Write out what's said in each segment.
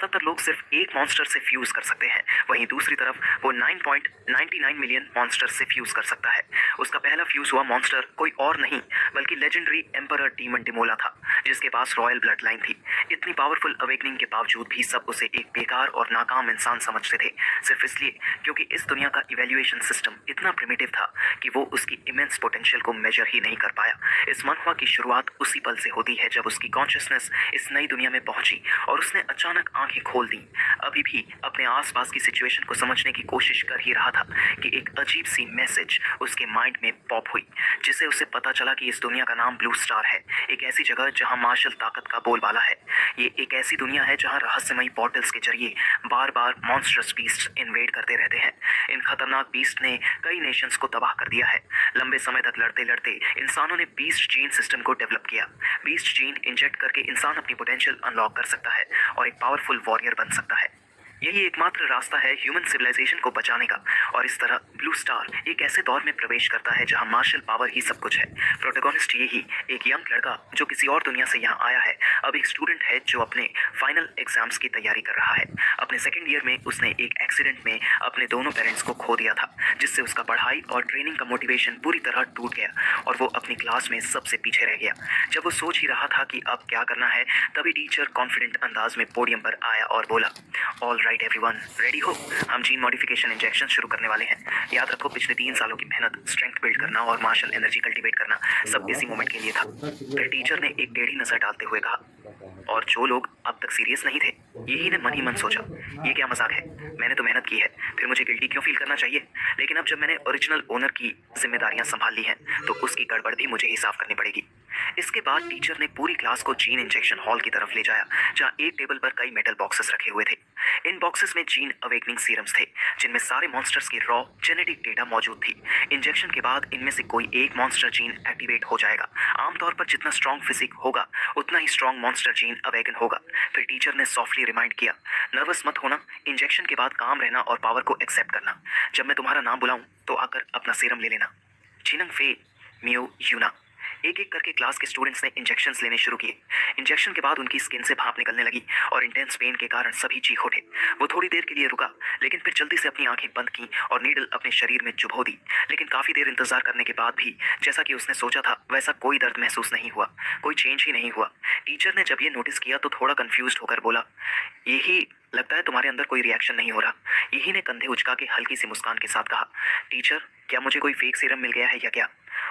ज्यादातर लोग सिर्फ एक मॉन्स्टर से फ्यूज कर सकते हैं, वहीं दूसरी तरफ वो 9.99 मिलियन मॉन्स्टर से फ्यूज कर सकता है। उसका पहला फ्यूज हुआ मॉन्स्टर कोई और नहीं बल्कि लेजेंडरी एम्परर डीमन डिमोला था, जिसके पास रॉयल ब्लड लाइन थी। इतनी पावरफुल अवेकनिंग के बावजूद भी सब उसे एक बेकार और नाकाम इंसान समझते थे, सिर्फ इसलिए क्योंकि इस दुनिया का इवेल्युएशन सिस्टम इतना प्रिमिटिव था कि वो उसकी इमेंस पोटेंशियल को मेजर ही नहीं कर पाया। इस मनहवा की शुरुआत उसी पल से होती है जब उसकी कॉन्शियसनेस इस नई दुनिया में पहुंची और उसने अचानक आंखें खोल दी। अभी भी अपने आसपास की सिचुएशन को समझने की कोशिश कर ही रहा था कि एक अजीब सी मैसेज उसके माइंड में पॉप हुई, जिससे उसे पता चला कि इस दुनिया का नाम ब्लू स्टार है, एक ऐसी जगह जहां मार्शल ताकत का बोलबाला है। ये एक ऐसी दुनिया है जहां रहस्यमयी पोर्टल्स के जरिए बार बार मॉन्स्टर्स बीस्ट इन्वेड करते रहते हैं। इन खतरनाक बीस्ट ने कई नेशंस को तबाह कर दिया है। लंबे समय तक लड़ते लड़ते इंसानों ने बीस्ट जीन सिस्टम को डेवलप किया। बीस्ट जीन इंजेक्ट करके इंसान अपनी पोटेंशियल अनलॉक कर सकता है और एक पावरफुल वॉरियर बन सकता है। यही एकमात्र रास्ता है ह्यूमन सिविलाइजेशन को बचाने का, और इस तरह ब्लू स्टार एक ऐसे दौर में प्रवेश करता है जहां मार्शल पावर ही सब कुछ है। प्रोटोगोनिस्ट यही एक यंग लड़का जो किसी और दुनिया से यहाँ आया है, अब एक स्टूडेंट है जो अपने फाइनल एग्जाम्स की तैयारी कर रहा है। अपने सेकेंड ईयर में उसने एक एक्सीडेंट में अपने दोनों पेरेंट्स को खो दिया था, जिससे उसका पढ़ाई और ट्रेनिंग का मोटिवेशन पूरी तरह टूट गया और वो अपनी क्लास में सबसे पीछे रह गया। जब वो सोच ही रहा था कि अब क्या करना है, तभी टीचर कॉन्फिडेंट अंदाज में पोडियम पर आया और बोला, ऑल राइट एवरीवन, रेडी हो, हम जीन मॉडिफिकेशन इंजेक्शन शुरू करने वाले हैं। याद रखो, पिछले 3 सालों की मेहनत, स्ट्रेंथ बिल्ड करना और मार्शल एनर्जी कल्टीवेट करना सब इसी मोमेंट के लिए था। फिर टीचर ने एक टेढ़ी नजर डालते हुए कहा, और जो लोग अब तक सीरियस नहीं थे, यही ने मन ही मन सोचा, ये क्या मजाक है, मैंने तो मेहनत की है, फिर मुझे गिल्टी क्यों फील करना चाहिए। लेकिन अब जब मैंने ओरिजिनल ओनर की जिम्मेदारियां संभाल ली हैं, तो उसकी गड़बड़ भी मुझे ही साफ करनी पड़ेगी। इसके बाद टीचर ने पूरी क्लास को जीन इंजेक्शन हॉल की तरफ ले जाया, जहां एक टेबल पर कई मेटल बॉक्सेस रखे हुए थे। इन बॉक्सेस में जीन अवेकनिंग सीरम्स थे, जिनमें सारे मॉन्स्टर्स की रॉ जेनेटिक डेटा मौजूद थी। इंजेक्शन के बाद इनमें से कोई एक मॉन्स्टर जीन एक्टिवेट हो जाएगा। आमतौर पर जितना स्ट्रॉन्ग फिजिक होगा, उतना ही स्ट्रॉन्ग मॉन्स्टर जीन अवेकन होगा। फिर टीचर ने सॉफ्टली रिमाइंड किया, नर्वस मत होना, इंजेक्शन के बाद काम रहना और पावर को एक्सेप्ट करना। जब मैं तुम्हारा नाम बुलाऊं तो आकर अपना सीरम ले लेना। छिनंग फे, मियो यूना। एक एक करके क्लास के स्टूडेंट्स ने इंजेक्शंस लेने शुरू किए। इंजेक्शन के बाद उनकी स्किन से भाप निकलने लगी और इंटेंस पेन के कारण सभी चीख उठे। वो थोड़ी देर के लिए रुका, लेकिन फिर जल्दी से अपनी आंखें बंद की और नीडल अपने शरीर में चुभो दी। लेकिन काफी देर इंतजार करने के बाद भी जैसा कि उसने सोचा था, वैसा कोई दर्द महसूस नहीं हुआ, कोई चेंज ही नहीं हुआ। टीचर ने जब ये नोटिस किया तो थोड़ा कंफ्यूज्ड होकर बोला, यही लगता है तुम्हारे अंदर कोई रिएक्शन नहीं हो रहा। यही ने कंधे उचका के हल्की सी मुस्कान के साथ कहा, टीचर, क्या मुझे कोई फेक सीरम मिल गया है या क्या।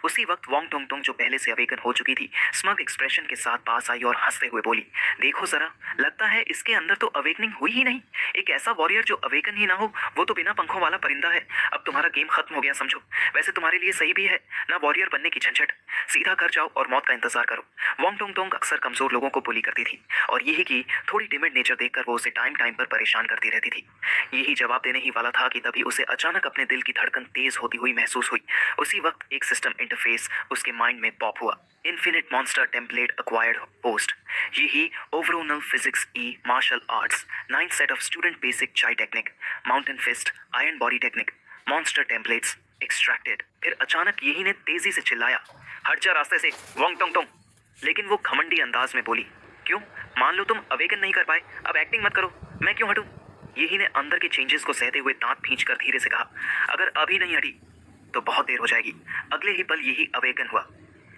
उसी वक्त वोंग टोंग टोंग, जो पहले से अवेकन हो चुकी थी, स्मग एक्सप्रेशन के साथ पास आई और हंसते हुए बोली, देखो जरा, लगता है इसके अंदर तो अवेकनिंग हुई ही नहीं। एक ऐसा वॉरियर जो अवेकन ही ना हो, वो तो बिना पंखों वाला परिंदा है। अब तुम्हारा गेम खत्म हो गया समझो। वैसे तुम्हारे लिए सही भी है ना वॉरियर बनने की झंझट, सीधा घर जाओ और मौत का इंतजार करो। वोंग टोंग टोंग अक्सर कमजोर लोगों को बुली करती थी, और यही की थोड़ी टिमिड नेचर देखकर वो उसे टाइम टाइम पर परेशान करती रहती थी। यही जवाब देने ही वाला था कि तभी उसे अचानक अपने दिल की धड़कन तेज होती हुई महसूस हुई। उसी वक्त एक सिस्टम इंटरफेस उसके माइंड में पॉप हुआ, infinite monster template acquired post. यही ओवरोनल फिजिक्स ई martial arts 9 set of student basic chi technique, mountain fist, iron body technique, monster templates extracted. फिर अचानक यही ने तेजी से चिल्लाया, हट जा रास्ते से वोंग टोंग टोंग। लेकिन वो घमंडी अंदाज में बोली, क्यों, मान लो तुम अवेकन नहीं कर पाए, अब एक्टिंग मत करो, मैं क्यों हटूं। यही ने अंदर के चेंजेस को सहते हुए दांत खींचकर धीरे से कहा, अगर अभी नहीं हटी तो बहुत देर हो जाएगी। अगले ही पल यही अवेकन हुआ,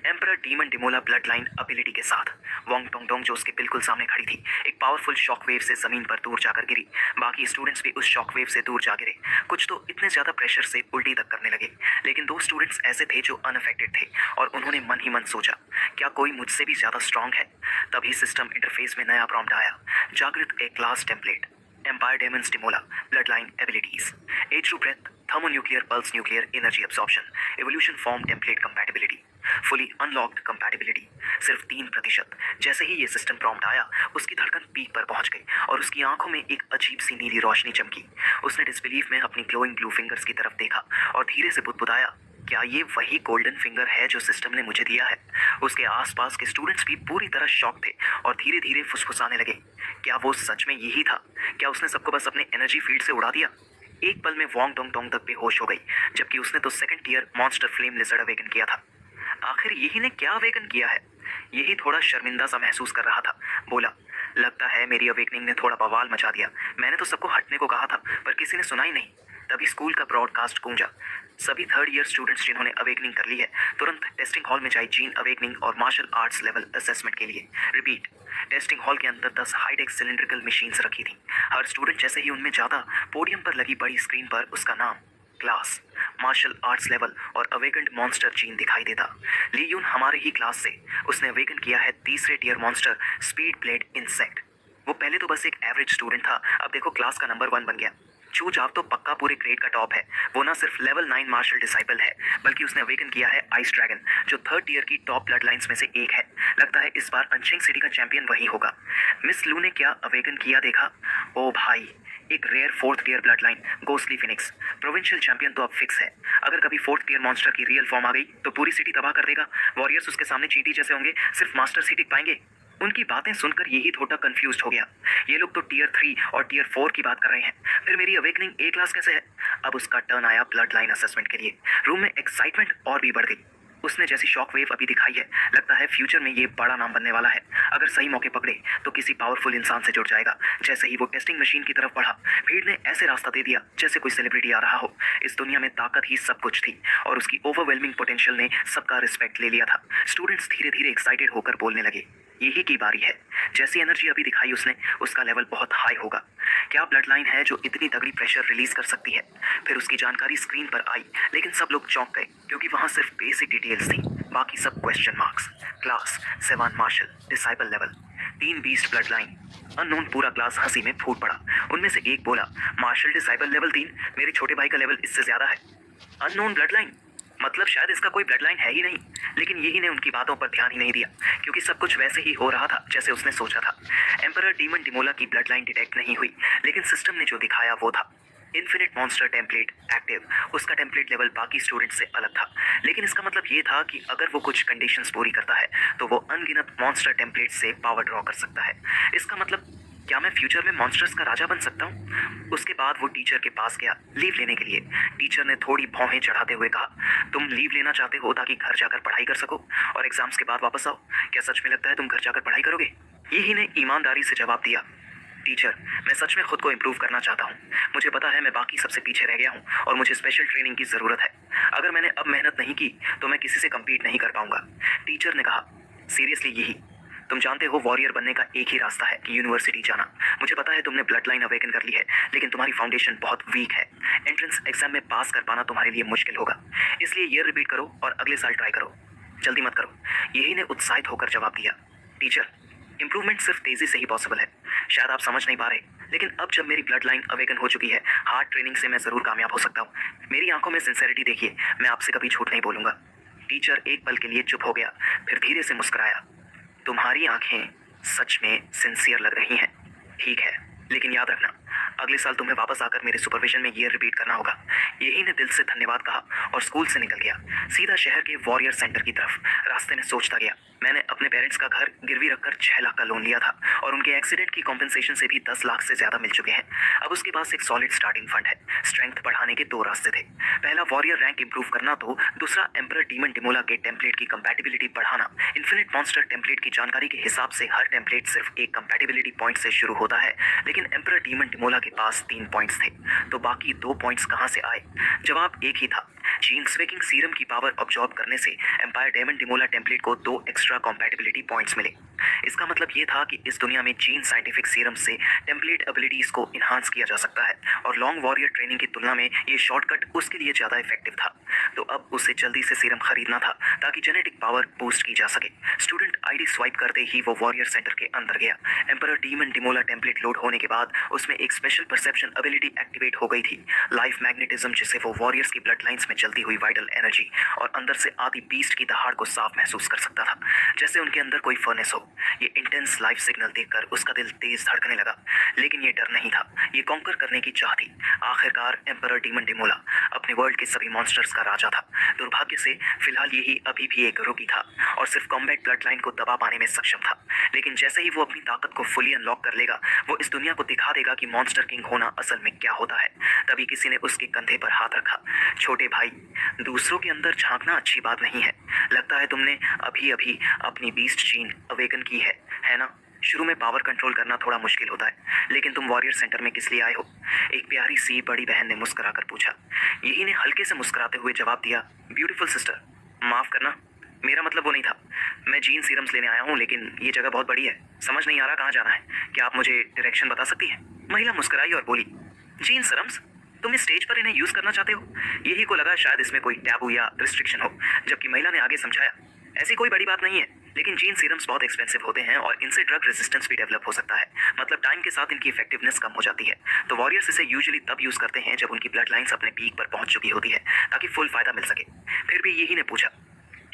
एम्परर डीमन डिमोला ब्लड लाइन एबिलिटी के साथ। वोंग टोंग टोंग, जो उसके बिल्कुल सामने खड़ी थी, एक पावरफुल शॉक वेव से जमीन पर दूर जाकर गिरी। बाकी स्टूडेंट्स भी उस शॉक वेव से दूर जा गिरे, कुछ तो इतने ज्यादा प्रेशर से उल्टी तक करने लगे। लेकिन 2 स्टूडेंट्स ऐसे थे जो अनअफेक्टेड थे, और उन्होंने मन ही मन सोचा, क्या कोई मुझसे भी ज्यादा स्ट्रांग है। तभी सिस्टम इंटरफेस में नया प्रॉम्प्ट आया, जागृत A class template, empire demons डिमोला blood line abilities, age to breath, thermonuclear pulse nuclear energy absorption, evolution form template compatibility, fully unlocked compatibility, सिर्फ 3%। जैसे ही ये सिस्टम प्रॉम्प्ट आया, उसकी धड़कन पीक पर पहुंच गई और उसकी आंखों में एक अजीब सी नीली रोशनी चमकी। उसने डिसबिलीफ में अपनी ग्लोइंग ब्लू फिंगर्स की तरफ देखा और धीरे से बुदबुदाया, क्या ये वही गोल्डन फिंगर है जो सिस्टम ने मुझे दिया है। उसके आसपास के स्टूडेंट्स भी पूरी तरह शॉक थे और धीरे धीरे फुसफुसाने लगे, क्या वो सच में यही था, क्या उसने सबको बस अपने एनर्जी फील्ड से उड़ा दिया। एक पल में वोंग टोंग टोंग तक बेहोश हो गई, जबकि उसने तो second tier monster flame lizard awaken किया था। आखिर यही ने क्या अवेकन किया है। यही थोड़ा शर्मिंदा सा महसूस कर रहा था, बोला, लगता है मेरी अवेकनिंग ने थोड़ा बवाल मचा दिया। मैंने तो सबको हटने को कहा था, पर किसी ने सुना ही नहीं। तभी स्कूल का ब्रॉडकास्ट गूंजा। सभी थर्ड ईयर स्टूडेंट्स जिन्होंने अवेकनिंग कर ली है, तुरंत टेस्टिंग हॉल में जाए जीन अवेकनिंग और मार्शल आर्ट्स लेवल असेसमेंट के लिए। रिपीट। टेस्टिंग हॉल के अंदर 10 हाईटेक सिलिंड्रिकल मशीन्स रखी थी। हर स्टूडेंट जैसे ही उनमें जाता, पोडियम पर लगी बड़ी स्क्रीन पर उसका नाम, क्लास, मार्शल आर्ट्स लेवल और अवेकन्ड मॉन्स्टर जीन दिखाई देता। ली यून हमारे ही क्लास से। उसने अवेकन किया है तीसरे tier monster speed blade insect. वो पहले तो बस एक एवरेज स्टूडेंट था, अब देखो क्लास का नंबर 1 बन गया। चू चाव तो पक्का पूरे ग्रेड का टॉप है। वो ना सिर्फ लेवल 9 मार्शल डिसाइपल है, बल्कि उसने अवेकन किया है आइस ड्रैगन, जो थर्ड टियर की टॉप ब्लड लाइन्स में से एक है। लगता है इस बार अनशिंग सिटी का चैंपियन वही होगा। मिस लू ने क्या अवेकन किया देखा? ओ भाई, एक rare fourth tier blood line ghostly phoenix. Provincial champion तो अब फिक्स है। अगर कभी फोर्थ टियर मॉन्स्टर की रियल फॉर्म आ गई तो पूरी सिटी तबाह कर देगा। वॉरियर्स उसके सामने चींटी जैसे होंगे, सिर्फ मास्टर ही टिक पाएंगे। उनकी बातें सुनकर यही थोड़ा कंफ्यूज हो गया। ये लोग तो टियर 3 और टियर 4 की बात कर रहे हैं, फिर मेरी अवेकनिंग ए क्लास कैसे है? अब उसका टर्न आया ब्लड लाइन असेसमेंट के लिए। रूम में एक्साइटमेंट और भी बढ़ गई। उसने जैसी शॉक वेव अभी दिखाई है, लगता है फ्यूचर में ये बड़ा नाम बनने वाला है। अगर सही मौके पकड़े तो किसी पावरफुल इंसान से जुड़ जाएगा। जैसे ही वो टेस्टिंग मशीन की तरफ बढ़ा, भीड़ ने ऐसे रास्ता दे दिया जैसे कोई सेलिब्रिटी आ रहा हो। इस दुनिया में ताकत ही सब कुछ थी और उसकी ओवरवेलमिंग पोटेंशियल ने सबका रिस्पेक्ट ले लिया था। स्टूडेंट्स धीरे धीरे एक्साइटेड होकर बोलने लगे, यही की बारी है। जैसी एनर्जी अभी दिखाई उसने, उसका लेवल बहुत हाई होगा। क्या ब्लड लाइन है जो इतनी तगड़ी प्रेशर रिलीज कर सकती है? फिर उसकी जानकारी स्क्रीन पर आई, लेकिन सब लोग चौंक गए क्योंकि वहां सिर्फ बेसिक डिटेल्स थी, बाकी सब question marks. Class 7 martial disciple level, 3 beast blood line. Unknown पूरा क्लास हंसी में फूट पड़ा। उनमें से एक बोला, मार्शल डिसाइबल लेवल 3, मेरे छोटे भाई का लेवल इससे ज्यादा है। अननोन ब्लड लाइन मतलब शायद इसका कोई ब्लड लाइन है ही नहीं। लेकिन यही ने उनकी बातों पर ध्यान ही नहीं दिया, क्योंकि सब कुछ वैसे ही हो रहा था जैसे उसने सोचा था। एम्परर डीमन डिमोला की ब्लड लाइन डिटेक्ट नहीं हुई, लेकिन सिस्टम ने जो दिखाया वो था इन्फिनिट मॉन्स्टर टेम्पलेट एक्टिव। उसका टेम्पलेट लेवल बाकी स्टूडेंट से अलग था, लेकिन इसका मतलब ये था कि अगर वो कुछ कंडीशंस पूरी करता है तो वो अनगिनत मॉन्स्टर टेम्पलेट से पावर ड्रॉ कर सकता है। इसका मतलब क्या मैं फ्यूचर में मॉन्स्टर्स का राजा बन सकता हूँ? उसके बाद वो टीचर के पास गया लीव लेने के लिए। टीचर ने थोड़ी भौहें चढ़ाते हुए कहा, तुम लीव लेना चाहते हो ताकि घर जाकर पढ़ाई कर सको और एग्जाम्स के बाद वापस आओ। क्या सच में लगता है तुम घर जाकर पढ़ाई करोगे? यही ने ईमानदारी से जवाब दिया, टीचर, मैं सच में खुद को इम्प्रूव करना चाहता हूँ। मुझे पता है मैं बाकी सबसे पीछे रह गया हूँ और मुझे स्पेशल ट्रेनिंग की ज़रूरत है। अगर मैंने अब मेहनत नहीं की तो मैं किसी से कम्पीट नहीं कर पाऊंगा। टीचर ने कहा, सीरियसली यही? तुम जानते हो वॉरियर बनने का एक ही रास्ता है कि यूनिवर्सिटी जाना। मुझे पता है तुमने ब्लड लाइन अवेकन कर ली है, लेकिन तुम्हारी फाउंडेशन बहुत वीक है। एंट्रेंस एग्जाम में पास कर पाना तुम्हारे लिए मुश्किल होगा। इसलिए ईयर रिपीट करो और अगले साल ट्राई करो, जल्दी मत करो। यही ने उत्साहित होकर जवाब दिया, टीचर, इंप्रूवमेंट सिर्फ तेजी से ही पॉसिबल है। शायद आप समझ नहीं पा रहे, लेकिन अब जब मेरी ब्लड लाइन अवेकन हो चुकी है, हार्ड ट्रेनिंग से मैं जरूर कामयाब हो सकता हूँ। मेरी आंखों में सिंसेरिटी देखिए, मैं आपसे कभी झूठ नहीं बोलूंगा। टीचर एक पल के लिए चुप हो गया, फिर धीरे से मुस्कुराया, तुम्हारी आंखें सच में सिंसियर लग रही हैं। ठीक है, लेकिन याद रखना, अगले साल तुम्हें वापस आकर मेरे सुपरविजन में ईयर रिपीट करना होगा। यही ने दिल से धन्यवाद कहा और स्कूल से निकल गया, सीधा शहर के वॉरियर सेंटर की तरफ। रास्ते में सोचता गया, मैंने अपने पेरेंट्स का घर गिरवी रखकर 6 लाख का लोन लिया था और उनके एक्सीडेंट की कॉम्पेंसेशन से भी 10 लाख से ज्यादा मिल चुके हैं। अब उसके पास एक सॉलिड स्टार्टिंग फंड है। स्ट्रेंथ बढ़ाने के 2 रास्ते थे, पहला वॉरियर रैंक इंप्रूव करना, तो दूसरा एम्परर डीमन डिमोला के टेम्पलेट की कंपैटिबिलिटी बढ़ाना। इन्फिनिट मॉन्स्टर टेम्पलेट की जानकारी के हिसाब से हर टेम्पलेट सिर्फ एक कंपैटिबिलिटी पॉइंट से शुरू होता है, लेकिन एम्परर डीमन डिमोला के पास 3 पॉइंट्स थे, तो बाकी 2 पॉइंट्स कहां से आए? जवाब एक ही था, जीन स्वेकिंग सीरम की पावर ऑब्जॉर्ब करने से एम्पायर डेमन डिमोला टेम्पलेट को 2 एक्स्ट्रा कंपैटिबिलिटी पॉइंट्स मिले। इसका मतलब ये था कि इस दुनिया में जीन साइंटिफिक सीरम से टेम्पलेट एबिलिटीज को इन्हांस किया जा सकता है और लॉन्ग वॉरियर ट्रेनिंग की तुलना में ये शॉर्टकट उसके लिए ज्यादा इफेक्टिव था। तो अब उसे जल्दी से सीरम खरीदना था ताकि जेनेटिक पावर बूस्ट की जा सके। स्टूडेंट आईडी स्वाइप करते ही वो वॉरियर सेंटर के अंदर गया। एम्परर डीमन डिमोला टेम्पलेट लोड होने के बाद उसमें एक स्पेशल परसेप्शन एबिलिटी एक्टिवेट हो गई थी, लाइफ मैग्नेटिज्म, जिससे वो वॉरियर्स की ब्लड लाइंस में चलती हुई वाइटल एनर्जी और अंदर से आती बीस्ट की दहाड़ को साफ महसूस कर सकता था, जैसे उनके अंदर कोई फर्नेस हो। ये इंटेंस लाइफ सिग्नल देखकर उसका दिल तेज धड़कने लगा, लेकिन ये डर नहीं था, ये कॉन्कर करने की चाह थी। आखिरकार एम्परर डीमन डिमोला अपने वर्ल्ड के सभी मॉन्स्टर्स का राजा था। दुर्भाग्य से फिलहाल यही अभी भी एक रोगी था और सिर्फ कॉम्बैट ब्लड लाइन को दबा पाने में सक्षम था, लेकिन जैसे ही वो अपनी ताकत को फुली अनलॉक कर लेगा, वो इस दुनिया को दिखा देगा कि मॉन्स्टर किंग होना असल में क्या होता है। तभी किसी ने उसके कंधे पर हाथ रखा। छोटे भाई, दूसरों के अंदर झांकना अच्छी बात नहीं है। लगता है तुमने अभी अभी अपनी बीस्ट जीन अवेकन की है ना? शुरू में पावर कंट्रोल करना थोड़ा मुश्किल होता है, लेकिन तुम वॉरियर सेंटर में किस लिए आए हो? एक प्यारी सी बड़ी बहन ने मुस्कुराकर पूछा। यही ने हल्के से मुस्कुराते हुए जवाब दिया, ब्यूटीफुल सिस्टर, माफ करना, मेरा मतलब वो नहीं था। मैं जीन सीरम्स लेने आया हूँ, लेकिन ये जगह बहुत बड़ी है, समझ नहीं आ रहा कहाँ जाना है। क्या आप मुझे डायरेक्शन बता सकती हैं? महिला मुस्कुराई और बोली, जीन सीरम्स, तुम इस स्टेज पर इन्हें यूज करना चाहते हो? यही को लगा शायद इसमें कोई टैबू या रिस्ट्रिक्शन हो, जबकि महिला ने आगे समझाया, ऐसी कोई बड़ी बात नहीं है, लेकिन जीन सीरम्स बहुत एक्सपेंसिव होते हैं और इनसे ड्रग रेजिस्टेंस भी डेवलप हो सकता है। मतलब टाइम के साथ इनकी इफेक्टिवनेस कम हो जाती है। तो वॉरियर्स इसे यूजुअली तब यूज करते हैं जब उनकी ब्लड लाइंस अपने पीक पर पहुंच चुकी होती है, ताकि फुल फायदा मिल सके। फिर भी यही ने पूछा,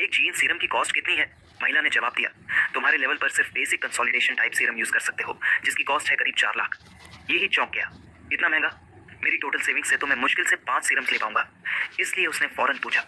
एक जीन सीरम की कॉस्ट कितनी है? महिला ने जवाब दिया, तुम्हारे लेवल पर सिर्फ basic consolidation type serum use कर सकते हो, जिसकी कॉस्ट है करीब 4 लाख। यही चौंक गया, इतना महंगा? मेरी टोटल सेविंग से तो मैं मुश्किल से 5 सीरम्स ले पाऊंगा। इसलिए उसने फौरन पूछा,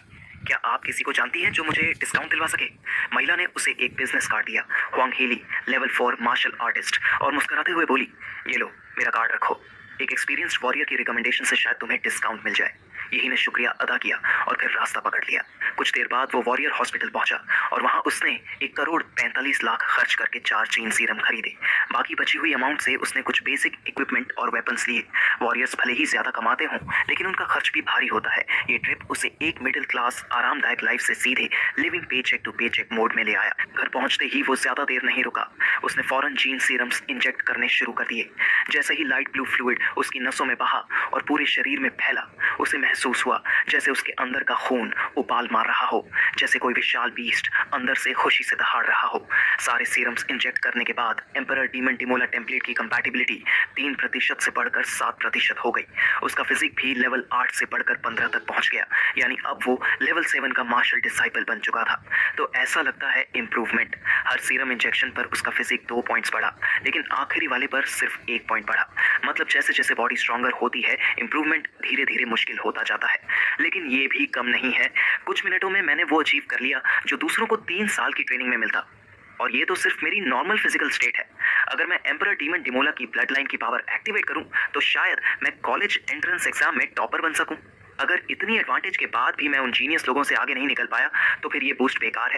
क्या आप किसी को जानती हैं जो मुझे डिस्काउंट दिलवा सके? महिला ने उसे एक बिजनेस कार्ड दिया, हुआंग हेली, लेवल 4 मार्शल आर्टिस्ट, और मुस्कुराते हुए बोली, ये लो, मेरा कार्ड रखो। एक एक्सपीरियंस्ड वॉरियर की रिकमेंडेशन से शायद तुम्हें डिस्काउंट मिल जाए। यही ने शुक्रिया अदा किया और फिर रास्ता पकड़ लिया। कुछ देर बाद वो वॉरियर हॉस्पिटल पहुंचा और वहां उसने 1,45,00,000 खर्च करके 4 जीन सीरम खरीदे। बाकी बची हुई अमाउंट से उसने कुछ बेसिक इक्विपमेंट और वेपन्स लिए। वॉरियर्स भले ही ज्यादा कमाते हों, लेकिन उनका खर्च भी भारी होता है। ये ट्रिप उसे एक मिडिल क्लास आरामदायक लाइफ से सीधे living paycheck to paycheck mode में ले आया। घर पहुंचते ही वो ज्यादा देर नहीं रुका, उसने फौरन जीन सीरम्स इंजेक्ट करने शुरू कर दिए। जैसे ही लाइट ब्लू फ्लूइड उसकी नसों में बहा और पूरे शरीर में फैला, उसे महसूस हुआ जैसे उसके अंदर का खून उबाल मार रहा हो, जैसे कोई विशाल बीस्ट अंदर से खुशी से दहाड़ रहा हो। सारे सीरम्स इंजेक्ट करने के बाद एम्परर डीमन डिमोला टेम्पलेट की कंपैटिबिलिटी 3% से बढ़कर 7% हो गई। उसका फिजिक भी लेवल 8 से बढ़कर 15 तक पहुंच गया, यानी अब वो लेवल 7 का मार्शल डिसाइपल बन चुका था। तो ऐसा लगता है इम्प्रूवमेंट। हर सीरम इंजेक्शन पर उसका फिजिक 2 पॉइंट्स बढ़ा, लेकिन आखिरी वाले पर सिर्फ 1 पॉइंट बढ़ा। मतलब जैसे जैसे बॉडी स्ट्रॉन्गर होती है, इंप्रूवमेंट धीरे धीरे मुश्किल होता जाता है। लेकिन ये भी कम नहीं है, कुछ मिनटों में मैंने वो अचीव कर लिया जो दूसरों को 3 साल की ट्रेनिंग में मिलता। और ये तो सिर्फ मेरी नॉर्मल फिजिकल स्टेट है। अगर मैं एम्परर डीमन डिमोला की ब्लड लाइन की पावर एक्टिवेट करूं, तो शायद मैं कॉलेज एंट्रेंस एग्जाम में टॉपर बन सकूं। अगर इतनी एडवांटेज के बाद भी मैं उन जीनियस लोगों से आगे नहीं निकल पाया, तो फिर ये बूस्ट बेकार है।